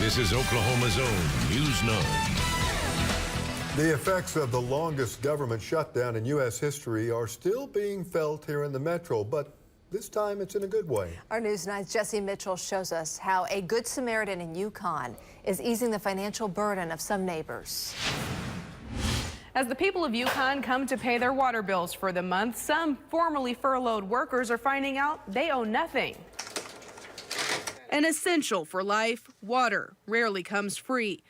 This is Oklahoma's own News 9. The effects of the longest government shutdown in U.S. history are still being felt here in the metro, but this time it's in a good way. Our News 9's Jesse Mitchell shows us how a Good Samaritan in Yukon is easing the financial burden of some neighbors. As the people of Yukon come to pay their water bills for the month, some formerly furloughed workers are finding out they owe nothing. An essential for life, water rarely comes free.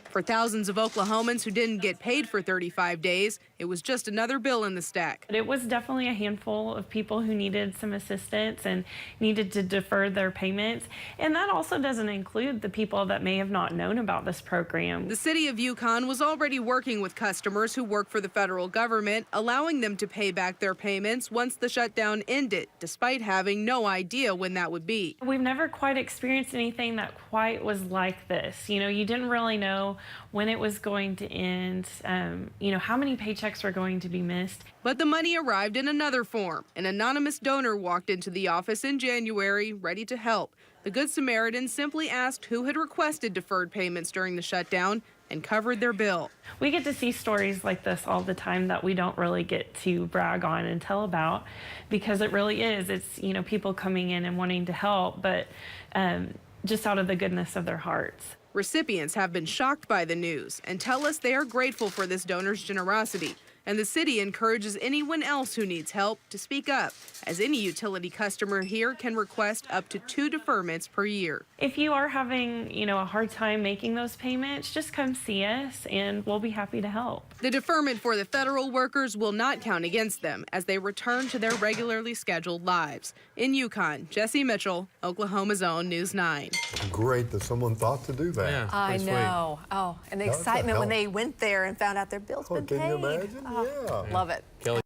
For thousands of Oklahomans who didn't get paid for 35 days, it was just another bill in the stack. It was definitely a handful of people who needed some assistance and needed to defer their payments. And that also doesn't include the people that may have not known about this program. The city of Yukon was already working with customers who work for the federal government, allowing them to pay back their payments once the shutdown ended, despite having no idea when that would be. We've never quite experienced anything that quite was like this. You know, you didn't really know when it was going to end, how many paychecks were going to be missed. But the money arrived in another form. An anonymous donor walked into the office in January, ready to help. The Good Samaritan simply asked who had requested deferred payments during the shutdown and covered their bill. We get to see stories like this all the time that we don't really get to brag on and tell about, because it really is. It's, people coming in and wanting to help, but just out of the goodness of their hearts. Recipients have been shocked by the news and tell us they are grateful for this donor's generosity. And the city encourages anyone else who needs help to speak up, as any utility customer here can request up to 2 deferments per year. If you are having, a hard time making those payments, just come see us and we'll be happy to help. The deferment for the federal workers will not count against them as they return to their regularly scheduled lives. In Yukon, Jesse Mitchell, Oklahoma's own News 9. Great that someone thought to do that. Yeah, I know. sweet. Oh, and the That's a excitement when help. they went there and found out their bill's been Can paid. you imagine? Oh, Yeah. love it. Kelly.